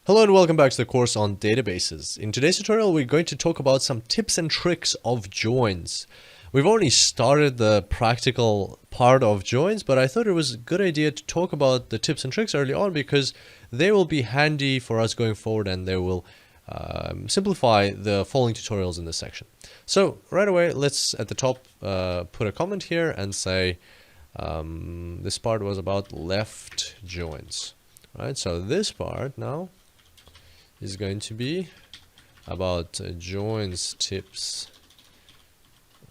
Hello and welcome back to the course on databases. In today's tutorial, we're going to talk about some tips and tricks of joins. We've already started the practical part of joins, but I thought it was a good idea to talk about the tips and tricks early on because they will be handy for us going forward and they will simplify the following tutorials in this section. So right away, let's at the top put a comment here and say this part was about left joins. Right, so this part now is going to be about joins tips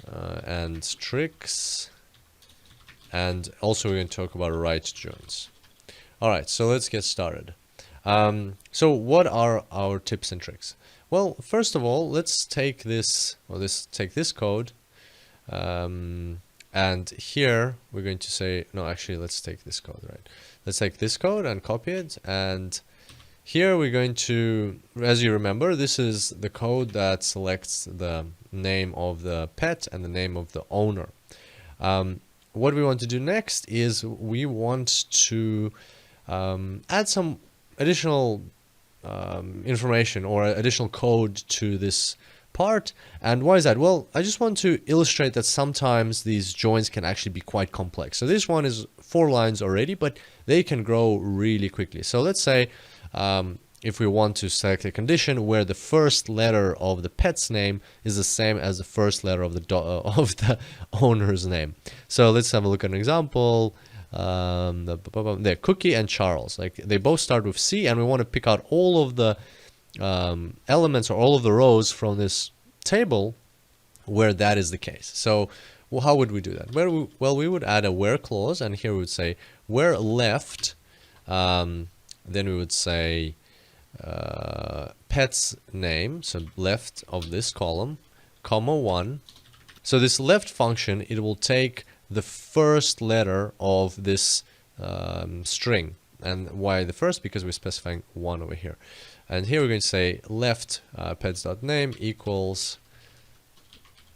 and tricks, and also we're going to talk about right joins. Alright, so let's get started. So what are our tips and tricks? Well, first of all, let's take this, take this code, and here we're going to say, no, actually let's take this code, right? Let's take this code and copy it, and here we're going to, as you remember, this is the code that selects the name of the pet and the name of the owner. What we want to do next is we want to add some additional information or additional code to this part. And why is that? Well, I just want to illustrate that sometimes these joins can actually be quite complex. So this one is 4 lines already, but they can grow really quickly. So let's say if we want to select a condition where the first letter of the pet's name is the same as the first letter of the owner's name. So let's have a look at an example. They're Cookie and Charles. Like they both start with C, and we want to pick out all of the elements or all of the rows from this table where that is the case. So how would we do that? Well, we would add a where clause, and here we would say where left, then we would say pet's name, so left of this column, comma 1. So this left function, it will take the first letter of this string. And why the first? Because we're specifying 1 over here. And here we're going to say left pets.name equals,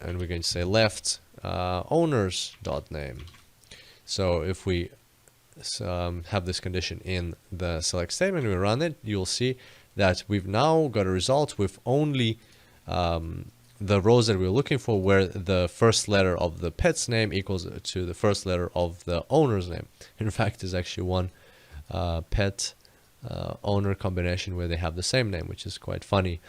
and we're going to say left owners.name. So if we have this condition in the select statement, we run it, you'll see that we've now got a result with only the rows that we're looking for where the first letter of the pet's name equals to the first letter of the owner's name. In fact, there's actually one pet owner combination where they have the same name, which is quite funny.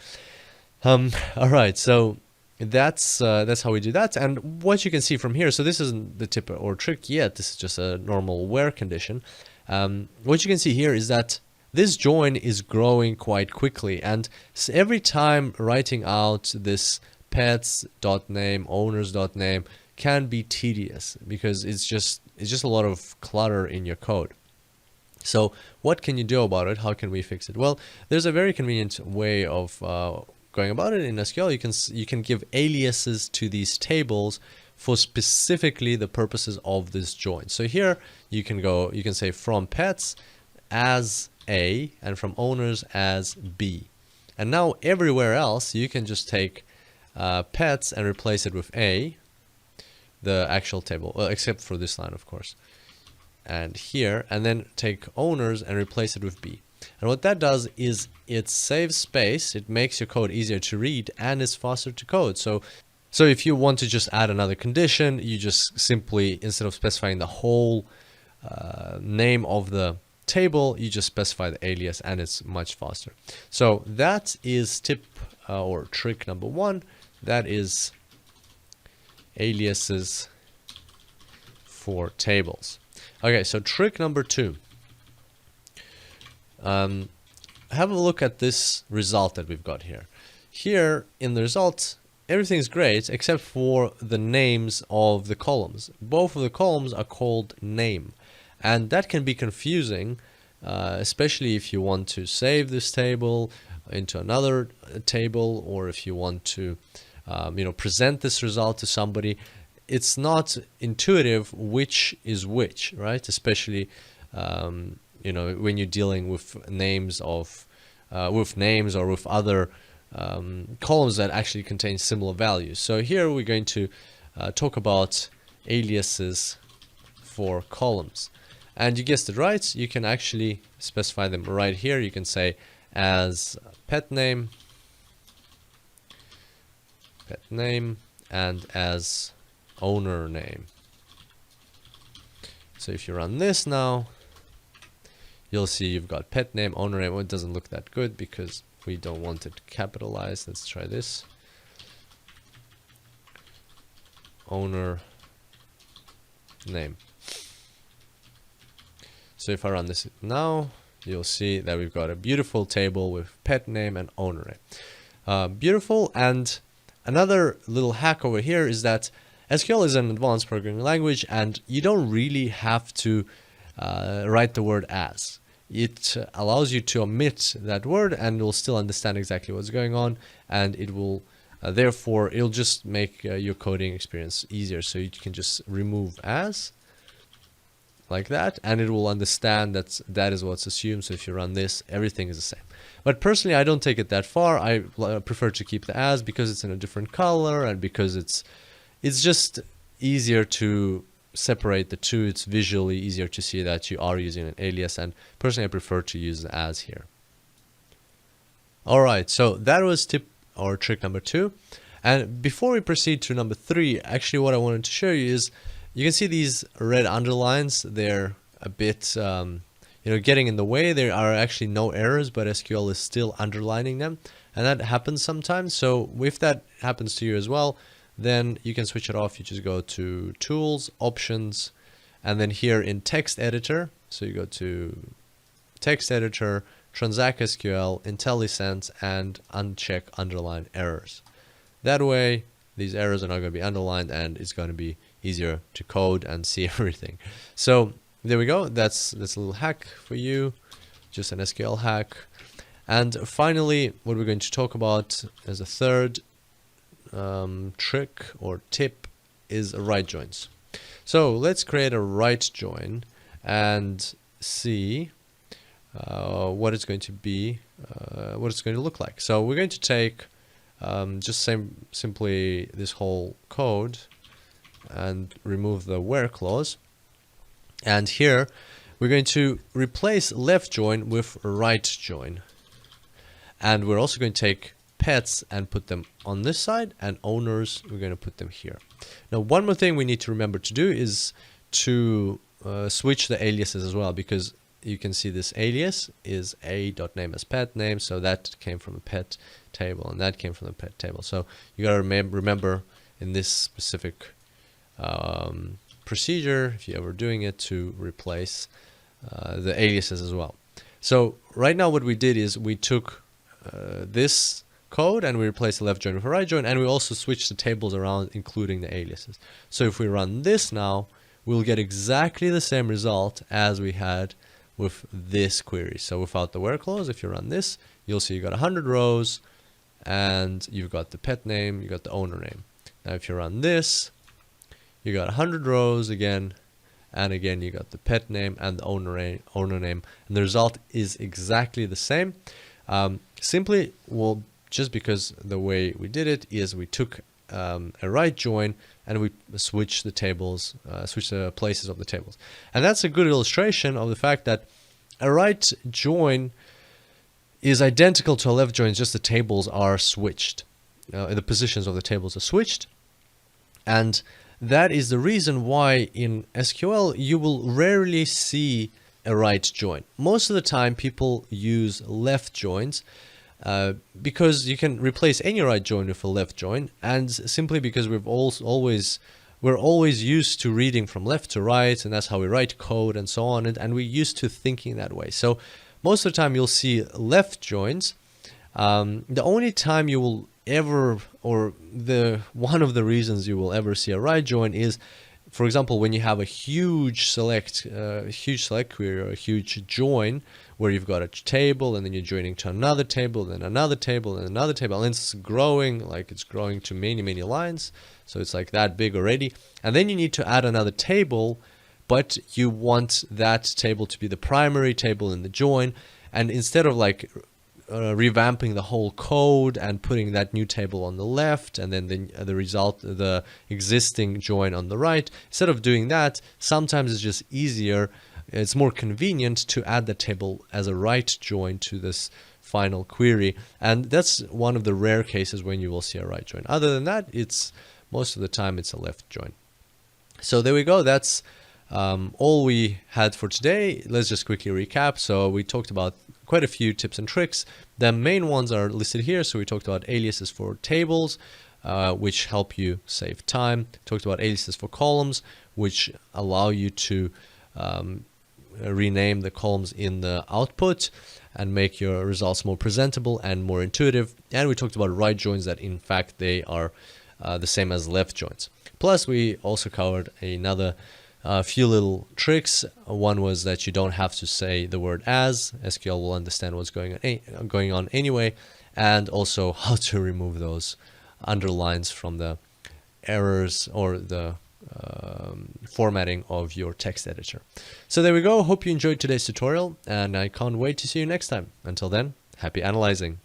All right, so that's how we do that. And what you can see from here, so this isn't the tip or trick yet, this is just a normal where condition. What you can see here is that this join is growing quite quickly, and every time writing out this pets.name, owners.name can be tedious because it's just a lot of clutter in your code. So what can you do about it? How can we fix it? Well, there's a very convenient way of going about it in SQL. You can give aliases to these tables for specifically the purposes of this join. So here you can say from pets as A and from owners as B. And now everywhere else you can just take pets and replace it with A, the actual table, well, except for this line, of course. And here, and then take owners and replace it with B. And what that does is it saves space, it makes your code easier to read, and it's faster to code. So if you want to just add another condition, you just simply, instead of specifying the whole name of the table, you just specify the alias, and it's much faster. So that is tip or trick number 1. That is aliases for tables. Okay, so trick number 2. Have a look at this result that we've got here. Here in the result, everything's great except for the names of the columns. Both of the columns are called name, and that can be confusing, especially if you want to save this table into another table, or if you want to present this result to somebody. It's not intuitive which is which, right? Especially when you're dealing with names of with names or with other columns that actually contain similar values. So here we're going to talk about aliases for columns. And you guessed it right, you can actually specify them right here. You can say as pet name, and as owner name. So if you run this now, you'll see you've got pet name, owner name. Well, it doesn't look that good because we don't want it capitalized. Let's try this. Owner name. So if I run this now, you'll see that we've got a beautiful table with pet name and owner name. Beautiful. And another little hack over here is that SQL is an advanced programming language, and you don't really have to write the word as. It allows you to omit that word, and you'll still understand exactly what's going on, and it will therefore it'll just make your coding experience easier. So you can just remove as like that, and it will understand that is what's assumed. So if you run this, everything is the same. But personally, I don't take it that far. I prefer to keep the as because it's in a different color, and because it's just easier to separate the two. It's visually easier to see that you are using an alias, and personally I prefer to use the as here. Alright, so that was tip or trick number 2. And before we proceed to number 3, actually what I wanted to show you is, you can see these red underlines. They're a bit getting in the way. There are actually no errors, but SQL is still underlining them, and that happens sometimes. So if that happens to you as well, then you can switch it off. You just go to Tools, Options, and then here in Text Editor, so you go to Text Editor, Transact SQL, IntelliSense, and uncheck Underline Errors. That way, these errors are not going to be underlined, and it's going to be easier to code and see everything. So there we go. That's a little hack for you, just an SQL hack. And finally, what we're going to talk about as a third trick or tip is right joins. So let's create a right join and see what it's going to be, what it's going to look like. So we're going to take simply this whole code and remove the where clause, and here we're going to replace left join with right join, and we're also going to take pets and put them on this side, and owners we're going to put them here. Now one more thing we need to remember to do is to switch the aliases as well, because you can see this alias is a.name as pet name, so that came from a pet table, and that came from the pet table. So you got to remember in this specific procedure, if you're ever doing it, to replace the aliases as well. So right now what we did is we took this code and we replaced the left join with a right join, and we also switched the tables around, including the aliases. So if we run this now, we'll get exactly the same result as we had with this query. So without the where clause, if you run this, you'll see you got 100 rows, and you've got the pet name, you got the owner name. Now if you run this, you got 100 rows again, and again you got the pet name and the owner name, and the result is exactly the same. Simply, well, just because the way we did it is we took a right join and we switched the tables, switched the places of the tables, and that's a good illustration of the fact that a right join is identical to a left join, just the tables are switched, the positions of the tables are switched, and that is the reason why in SQL you will rarely see a right join. Most of the time people use left joins because you can replace any right join with a left join, and simply because we're always used to reading from left to right, and that's how we write code and so on, and we're used to thinking that way. So most of the time you'll see left joins. The only time you will ever, or one of the reasons you will ever see a right join is, for example, when you have a huge select query or a huge join where you've got a table and then you're joining to another table, then another table, and another table, and it's growing to many lines, so it's like that big already, and then you need to add another table, but you want that table to be the primary table in the join, and instead of revamping the whole code and putting that new table on the left and then the existing join on the right, instead of doing that, sometimes it's just easier it's more convenient to add the table as a right join to this final query. And that's one of the rare cases when you will see a right join. Other than that, it's most of the time it's a left join. So there we go. That's all we had for today. Let's just quickly recap. So we talked about quite a few tips and tricks. The main ones are listed here. So we talked about aliases for tables, which help you save time. Talked about aliases for columns, which allow you to rename the columns in the output and make your results more presentable and more intuitive. And we talked about right joins, that in fact they are the same as left joins. Plus, we also covered another few little tricks. One was that you don't have to say the word as. SQL will understand what's going on anyway, and also how to remove those underlines from the errors or the formatting of your text editor. So there we go. Hope you enjoyed today's tutorial, and I can't wait to see you next time. Until then, happy analyzing.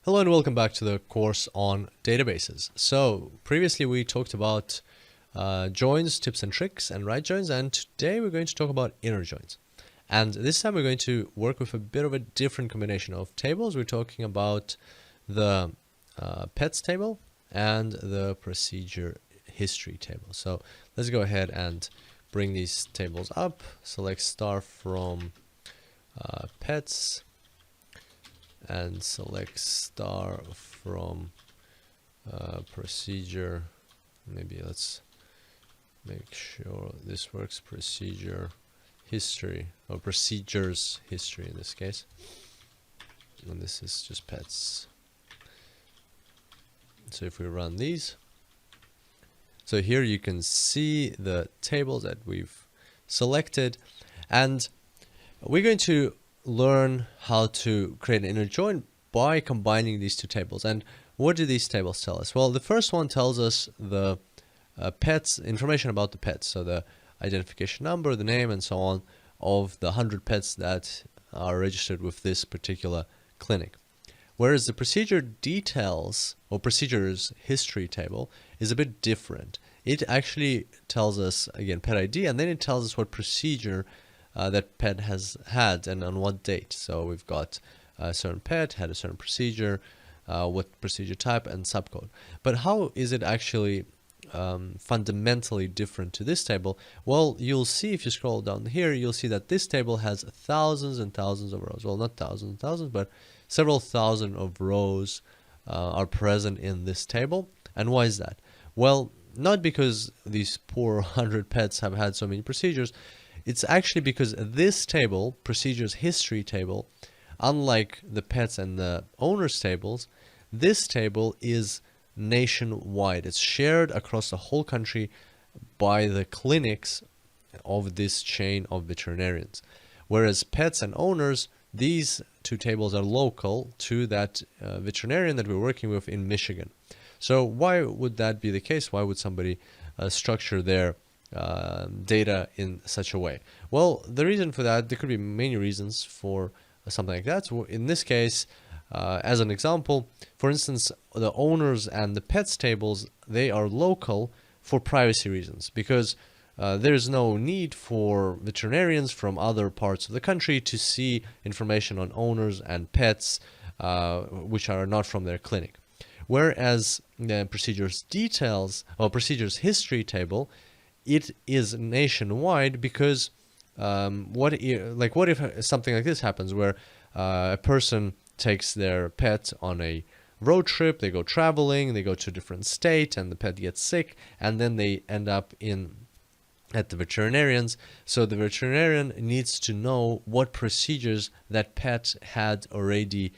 Hello and welcome back to the course on databases. So previously we talked about joins, tips and tricks, and right joins, and today we're going to talk about inner joins. And this time we're going to work with a bit of a different combination of tables. We're talking about the pets table and the procedure history table. So let's go ahead and bring these tables up. Select star from pets and select star from procedure. Maybe let's make sure this works. Procedure history, or procedures history in this case. And this is just pets. So if we run these, so here you can see the tables that we've selected, and we're going to learn how to create an inner join by combining these two tables. And what do these tables tell us? Well, the first one tells us the pets, information about the pets, so the identification number, the name, and so on of the 100 pets that are registered with this particular clinic. Whereas the procedure details, or procedures history table, is a bit different. It actually tells us, again, pet ID, and then it tells us what procedure that pet has had and on what date. So we've got a certain pet, had a certain procedure, what procedure type, and subcode. But how is it actually fundamentally different to this table? Well, you'll see if you scroll down here, you'll see that this table has thousands and thousands of rows. Well, not thousands and thousands, but several thousand of rows are present in this table. And why is that? Well, not because these poor 100 pets have had so many procedures. It's actually because this table, procedures history table, unlike the pets and the owners tables, this table is nationwide. It's shared across the whole country by the clinics of this chain of veterinarians. Whereas pets and owners, these two tables are local to that veterinarian that we're working with in Michigan. So why would that be the case? Why would somebody structure their data in such a way? Well, the reason for that, there could be many reasons for something like that. So in this case, as an example, for instance, the owners and the pets tables, they are local for privacy reasons, because there's no need for veterinarians from other parts of the country to see information on owners and pets which are not from their clinic. Whereas the procedures details or procedures history table, it is nationwide, because what if something like this happens, where a person takes their pet on a road trip, they go traveling, they go to a different state, and the pet gets sick, and then they end up at the veterinarians. So the veterinarian needs to know what procedures that pet had already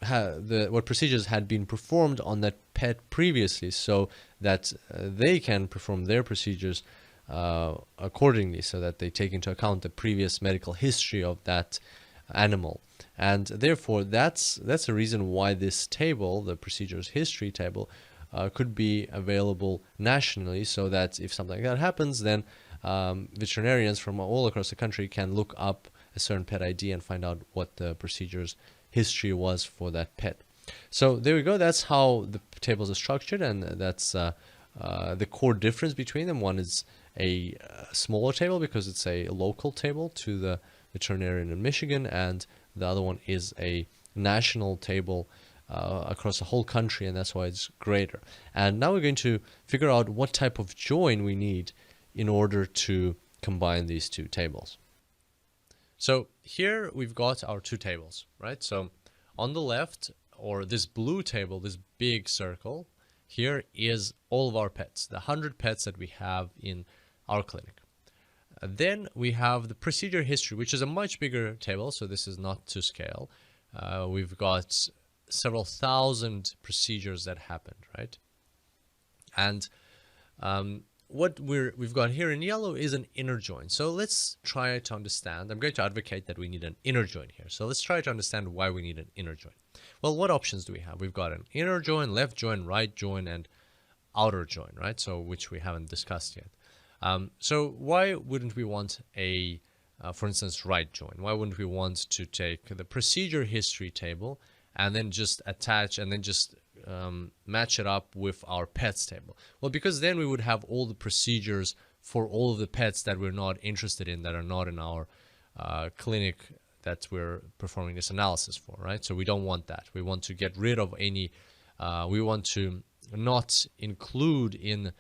what procedures had been performed on that pet previously, so that they can perform their procedures accordingly, so that they take into account the previous medical history of that animal. And therefore, that's the reason why this table, the procedures history table, could be available nationally, so that if something like that happens, then veterinarians from all across the country can look up a certain pet ID and find out what the procedures history was for that pet. So there we go. That's how the tables are structured, and that's the core difference between them. One is a smaller table because it's a local table to the veterinarian in Michigan, and the other one is a national table across the whole country, and that's why it's greater. And now we're going to figure out what type of join we need in order to combine these two tables. So here we've got our two tables, right? So on the left, or this blue table, this big circle, here is all of our pets, the 100 pets that we have in our clinic. Then we have the procedure history, which is a much bigger table, so this is not to scale. We've got several thousand procedures that happened, right? And what we've got here in yellow is an inner join. So let's try to understand. I'm going to advocate that we need an inner join here. So let's try to understand why we need an inner join. Well, what options do we have? We've got an inner join, left join, right join, and outer join, right? So which we haven't discussed yet. So why wouldn't we want a, for instance, right join? Why wouldn't we want to take the procedure history table and then just attach and then just match it up with our pets table? Well, because then we would have all the procedures for all of the pets that we're not interested in, that are not in our clinic that we're performing this analysis for, right? So we don't want that. We want to get rid of any, we want to not include in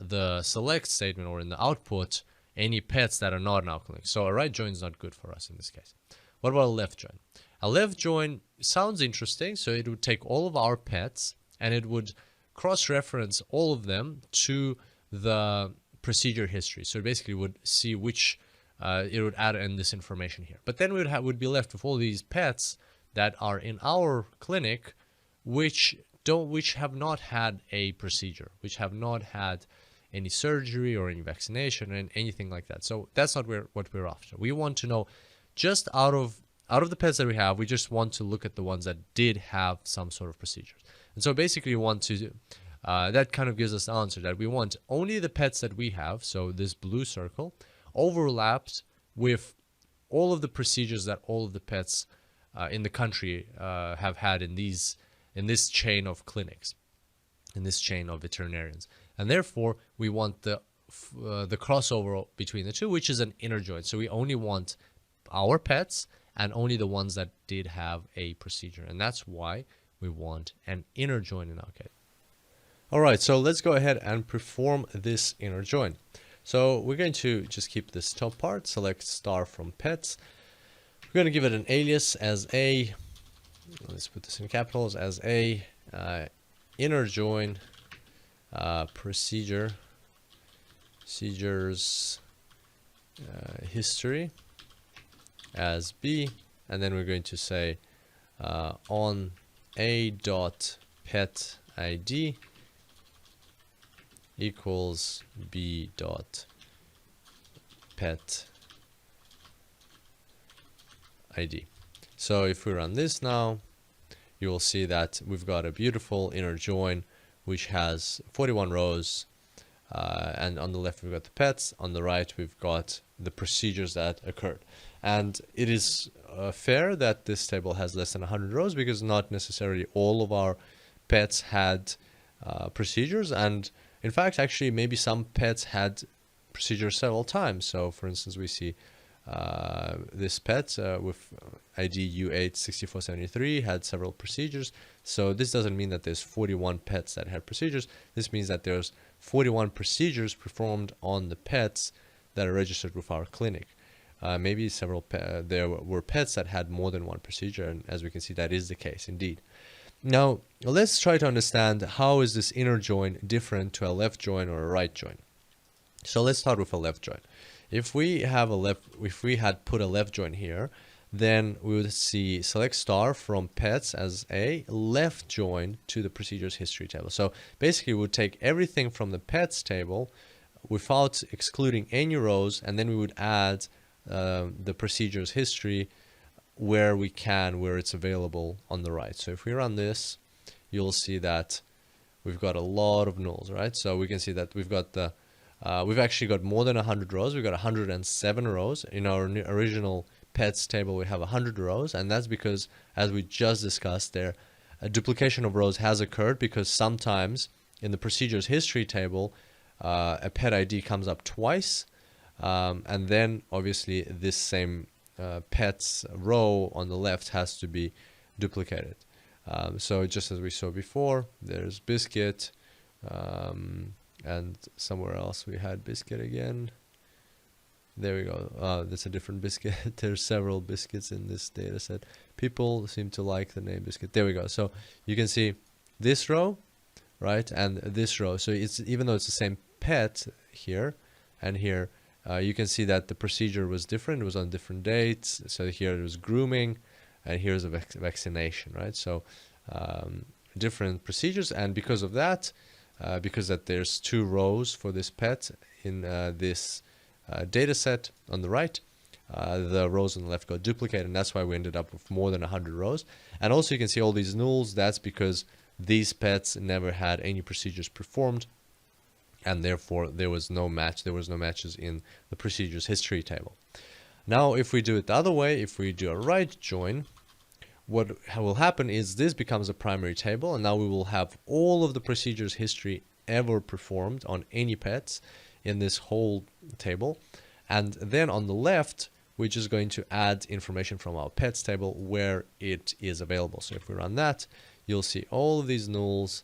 the select statement or in the output any pets that are not in our clinic. So a right join is not good for us in this case. What about a left join? A left join sounds interesting. So it would take all of our pets and it would cross-reference all of them to the procedure history. So it basically would see which, it would add in this information here. But then we would be left with all these pets that are in our clinic, which have not had a procedure, which have not had any surgery or any vaccination and anything like that. So that's not what we're after. We want to know, just out of the pets that we have, we just want to look at the ones that did have some sort of procedures. And so basically we want to, that kind of gives us the answer that we want only the pets that we have, so this blue circle, overlaps with all of the procedures that all of the pets in the country have had in this chain of clinics, in this chain of veterinarians. And therefore, we want the crossover between the two, which is an inner join. So we only want our pets and only the ones that did have a procedure. And that's why we want an inner join in our case. All right, so let's go ahead and perform this inner join. So we're going to just keep this top part, select star from pets. We're going to give it an alias as a, let's put this in capitals, as a inner join procedures history as B, and then we're going to say on a dot pet ID equals B dot pet ID. So if we run this now, you will see that we've got a beautiful inner join which has 41 rows, and on the left we've got the pets, on the right we've got the procedures that occurred. And it is fair that this table has less than 100 rows because not necessarily all of our pets had procedures, and in fact actually maybe some pets had procedures several times. So for instance, we see this pet with ID U86473 had several procedures. So this doesn't mean that there's 41 pets that had procedures. This means that there's 41 procedures performed on the pets that are registered with our clinic. Maybe there were pets that had more than one procedure, and as we can see, that is the case indeed. Now let's try to understand how is this inner join different to a left join or a right join. So let's start with a left join. If we had put a left join here, then we would see select star from pets as a left join to the procedures history table. So basically we would take everything from the pets table without excluding any rows, and then we would add the procedures history where it's available on the right. So if we run this, you'll see that we've got a lot of nulls, right? So we can see that we've got we've actually got more than 100 rows. We've got 107 rows. In our original pets table, we have 100 rows, and that's because, as we just discussed there, a duplication of rows has occurred because sometimes in the procedures history table, a pet ID comes up twice, and then obviously this same pets row on the left has to be duplicated. So just as we saw before, there's biscuit, and somewhere else we had biscuit again. There we go. That's a different biscuit. There's several biscuits in this data set. People seem to like the name biscuit. There we go. So you can see this row, right, and this row. So it's, even though it's the same pet here and here, you can see that the procedure was different. It was on different dates. So here it was grooming, and here's a vaccination, right? So different procedures, and because of that, because that there's two rows for this pet in this data set on the right, the rows on the left got duplicated, and that's why we ended up with more than 100 rows. And also you can see all these nulls. That's because these pets never had any procedures performed, and therefore there was no match. There was no matches in the procedures history table. Now if we do it the other way, if we do a right join, what will happen is this becomes a primary table, and now we will have all of the procedures history ever performed on any pets in this whole table. And then on the left, we're just going to add information from our pets table where it is available. So if we run that, you'll see all of these nulls.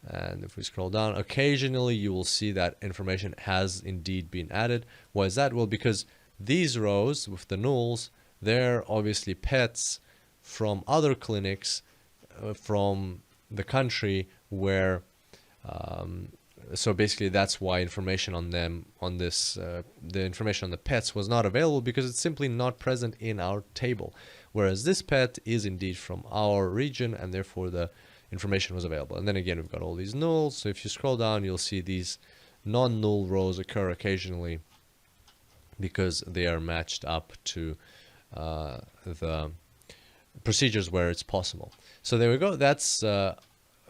And if we scroll down, occasionally you will see that information has indeed been added. Why is that? Well, because these rows with the nulls, they're obviously pets from other clinics from the country where so basically that's why information on them, on this, the information on the pets was not available, because it's simply not present in our table. Whereas this pet is indeed from our region, and therefore the information was available. And then again, we've got all these nulls. So if you scroll down, you'll see these non-null rows occur occasionally because they are matched up to the procedures where it's possible. So there we go. That's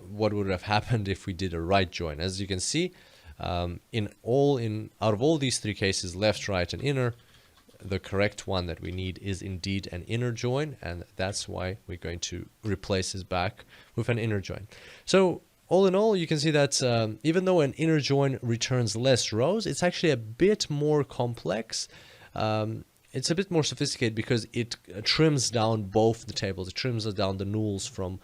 what would have happened if we did a right join. As you can see, out of all these three cases, left, right, and inner, the correct one that we need is indeed an inner join, and that's why we're going to replace this back with an inner join. So all in all, you can see that even though an inner join returns less rows, it's actually a bit more complex. It's a bit more sophisticated because it trims down both the tables. It trims down the nulls from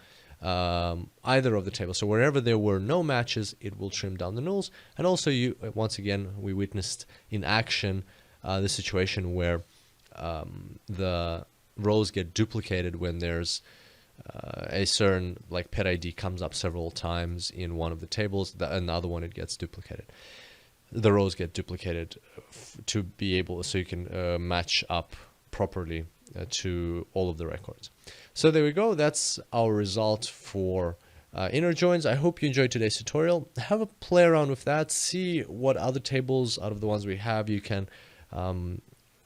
either of the tables. So wherever there were no matches, it will trim down the nulls. And also, once again, we witnessed in action the situation where the rows get duplicated when there's a certain, like, pet ID comes up several times in one of the tables. Another one, it gets duplicated. The rows get duplicated to be able, so you can match up properly to all of the records. So there we go. That's our result for inner joins. I hope you enjoyed today's tutorial. Have a play around with that. See what other tables out of the ones we have you can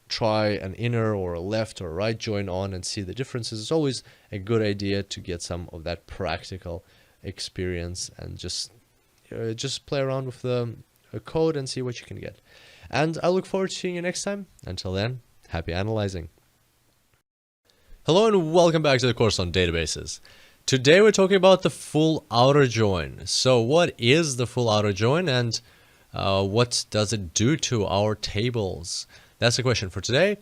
try an inner or a left or a right join on and see the differences. It's always a good idea to get some of that practical experience and just play around with the code and see what you can get. And I look forward to seeing you next time. Until then, happy analyzing. Hello and welcome back to the course on databases. Today we're talking about the full outer join. So what is the full outer join, and what does it do to our tables? That's the question for today.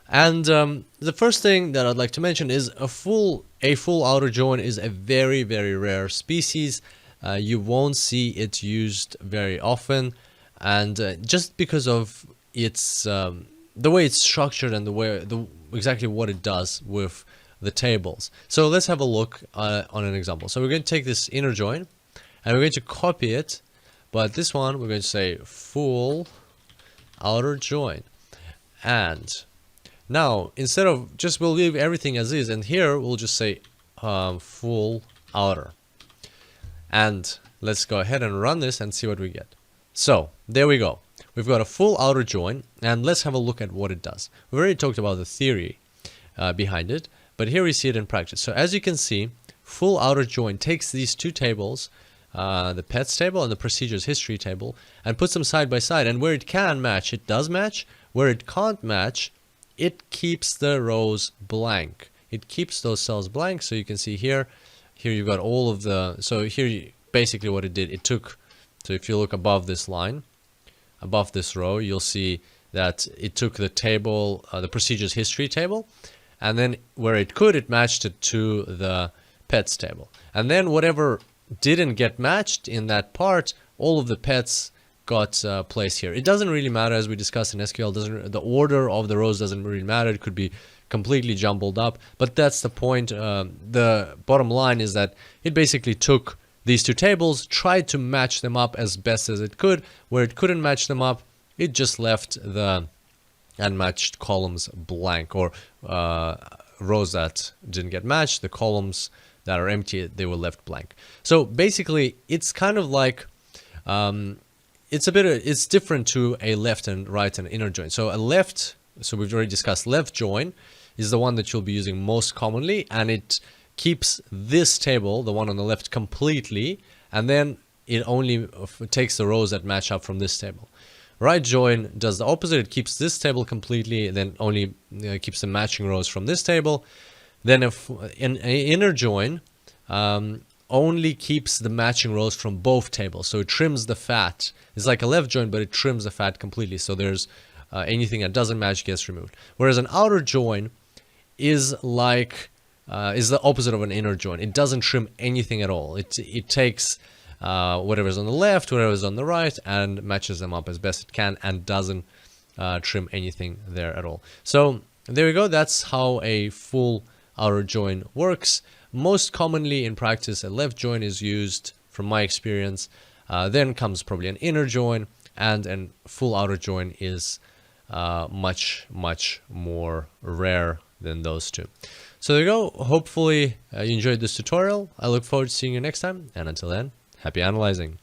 And the first thing that I'd like to mention is a full outer join is a very, very rare species. You won't see it used very often, and just because of its the way it's structured and exactly what it does with the tables. So let's have a look on an example. So we're going to take this inner join and we're going to copy it, but this one we're going to say full outer join. And now instead of we'll leave everything as is, and here we'll just say full outer. And let's go ahead and run this and see what we get. So there we go. We've got a full outer join, and let's have a look at what it does. We've already talked about the theory behind it, but here we see it in practice. So as you can see, full outer join takes these two tables, the pets table and the procedures history table, and puts them side by side. And where it can match, it does match. Where it can't match, it keeps the rows blank. It keeps those cells blank. So you can see here you've got all of the, so here basically what it did, it took, so if you look above this line, above this row, you'll see that it took the table, the procedures history table, and then where it could, it matched it to the pets table. And then whatever didn't get matched in that part, all of the pets got placed here. It doesn't really matter, as we discussed in SQL, the order of the rows doesn't really matter. It could be completely jumbled up, but that's the point. The bottom line is that it basically took these two tables, tried to match them up as best as it could. Where it couldn't match them up, it just left the unmatched columns blank, or rows that didn't get matched, the columns that are empty, they were left blank. So basically, it's kind of like it's different to a left and right and inner join. So so we've already discussed left join is the one that you'll be using most commonly, and it keeps this table, the one on the left, completely, and then it only takes the rows that match up from this table. Right join does the opposite. It keeps this table completely, and then only keeps the matching rows from this table. Then if in inner join only keeps the matching rows from both tables, so it trims the fat. It's like a left join, but it trims the fat completely, so there's anything that doesn't match gets removed. Whereas an outer join is like is the opposite of an inner join. It doesn't trim anything at all. It takes whatever's on the left, whatever's on the right, and matches them up as best it can, and doesn't trim anything there at all. So there we go. That's how a full outer join works. Most commonly in practice, a left join is used, from my experience. Then comes probably an inner join, and a full outer join is much more rare than those two. So there you go. Hopefully you enjoyed this tutorial. I look forward to seeing you next time, and until then, happy analyzing.